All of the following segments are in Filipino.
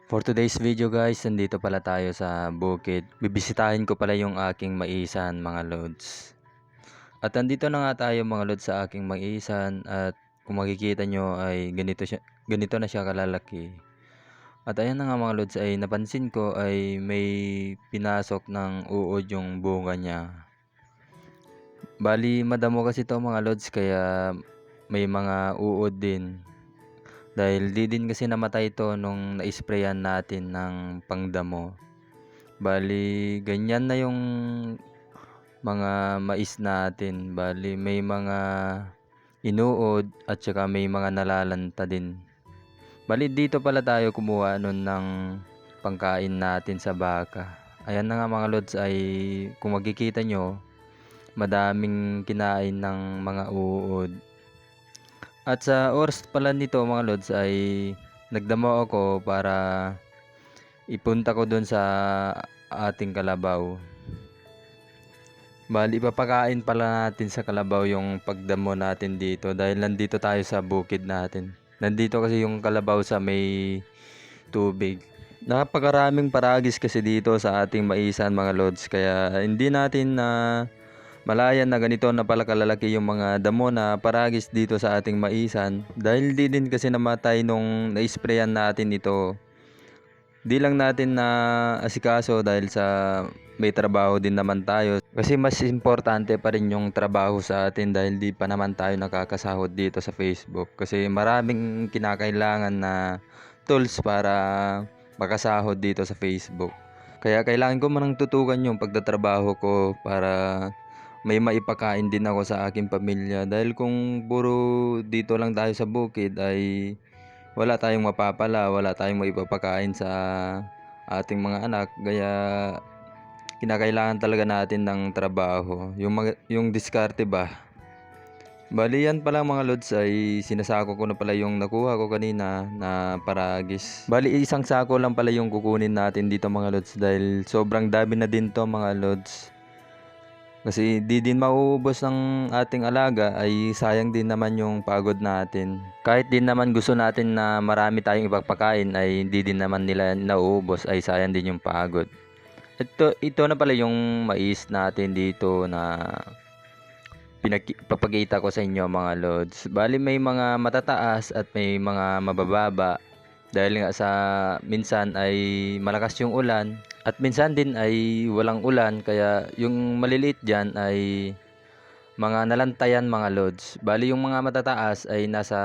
For today's video guys, nandito pala tayo sa bukid. Bibisitahin ko pala yung aking maisan mga lods. At nandito na nga tayo mga lods sa aking maisan at kung makikita nyo ay ganito na siya kalalaki. At ayan na nga mga lods ay napansin ko ay may pinasok ng uod yung bunga niya. Bali madamo kasi to mga lods kaya may mga uod din. Dahil di din kasi namatay to nung na-sprayan natin ng pangdamo. Bali, ganyan na yung mga mais natin. Bali, may mga inuod at saka may mga nalalanta din. Bali, dito pala tayo kumuha nun ng pangkain natin sa baka. Ayan na nga mga lods ay kung makikita nyo, madaming kinain ng mga uod. At sa oras pala nito mga lods ay nagdamo ako para ipunta ko doon sa ating kalabaw. Bali ipapakain pala natin sa kalabaw yung pagdamo natin dito dahil nandito tayo sa bukid natin. Nandito kasi yung kalabaw sa may tubig. Napakaraming paragis kasi dito sa ating maisan mga lods kaya hindi natin na malayan na ganito na pala kalalaki yung mga damo na paragis dito sa ating maisan dahil di din kasi namatay nung na-sprayan natin ito. Di lang natin na asikaso dahil sa may trabaho din naman tayo kasi mas importante pa rin yung trabaho sa atin dahil di pa naman tayo nakakasahod dito sa Facebook kasi maraming kinakailangan na tools para makasahod dito sa Facebook. Kaya kailangan ko manang tutukan yung pagtatrabaho ko para may maipakain din ako sa aking pamilya dahil kung puro dito lang tayo sa bukid ay wala tayong mapapala, wala tayong maipapakain sa ating mga anak kaya kinakailangan talaga natin ng trabaho yung diskarte ba. Bali yan pala mga lods ay sinasako ko na pala yung nakuha ko kanina na paragis. Bali isang sako lang pala yung kukunin natin dito mga lods dahil sobrang dami na din to mga lods. Kasi di din mauubos ng ating alaga ay sayang din naman yung pagod natin. Kahit din naman gusto natin na marami tayong ipagpakain ay hindi din naman nila nauubos ay sayang din yung pagod. Ito na pala yung mais natin dito na papakita ko sa inyo mga lods. Bali may mga matataas at may mga mabababa. Dahil nga sa minsan ay malakas yung ulan at minsan din ay walang ulan kaya yung maliliit dyan ay mga nalantayan mga lods. Bali yung mga matataas ay nasa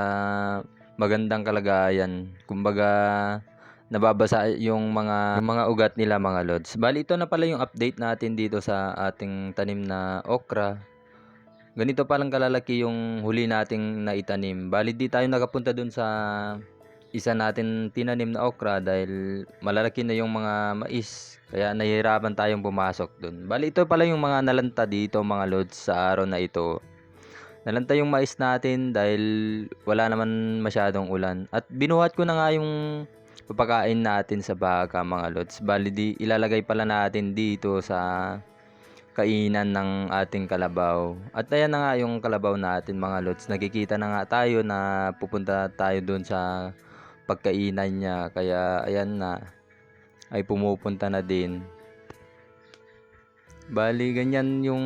magandang kalagayan. Kumbaga nababasa yung mga ugat nila mga lods. Bali ito na pala yung update natin dito sa ating tanim na okra. Ganito palang kalalaki yung huli nating naitanim. Bali di tayo nakapunta dun sa isa natin tinanim na okra dahil malalaki na yung mga mais kaya nahihirapan tayong pumasok dun. Bali ito pala yung mga nalanta dito mga lods sa araw na ito. Nalanta yung mais natin dahil wala naman masyadong ulan at binuhat ko na nga yung papakain natin sa baka mga lods. Bali di ilalagay pala natin dito sa kainan ng ating kalabaw. At ayan na nga yung kalabaw natin mga lods. Nakikita na nga tayo na pupunta tayo dun sa pagkainan niya kaya ayan na ay pumupunta na din. Bali ganyan yung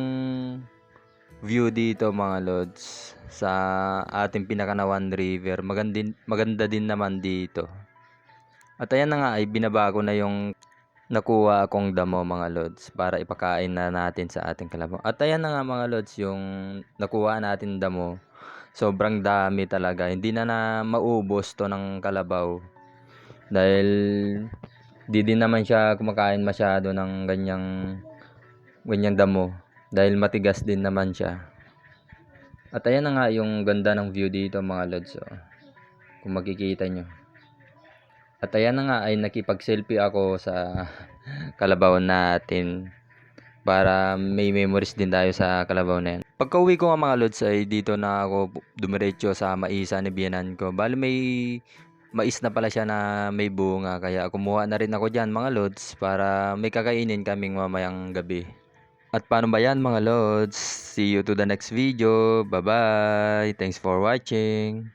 view dito mga lods sa ating Pinakanawan River. Maganda din naman dito. At ayan na nga ay binaba ko na yung nakuha akong damo mga lods para ipakain na natin sa ating kalabaw. At ayan na nga mga lods yung nakuha natin damo. Sobrang dami talaga. Hindi na maubos to ng kalabaw. Dahil di din naman siya kumakain masyado ng ganyang damo. Dahil matigas din naman siya. At ayan na nga yung ganda ng view dito mga lods. Kung makikita nyo. At ayan na nga ay nakipag-selfie ako sa kalabaw natin. Para may memories din tayo sa kalabaw na yan. Pagka-uwi ko nga mga lods ay dito na ako dumiretso sa maisa ni biyanan ko. Bali may mais na pala siya na may bunga. Kaya kumuha na rin ako dyan mga lods para may kakainin kaming mamayang gabi. At paano ba yan mga lods? See you to the next video. Bye bye. Thanks for watching.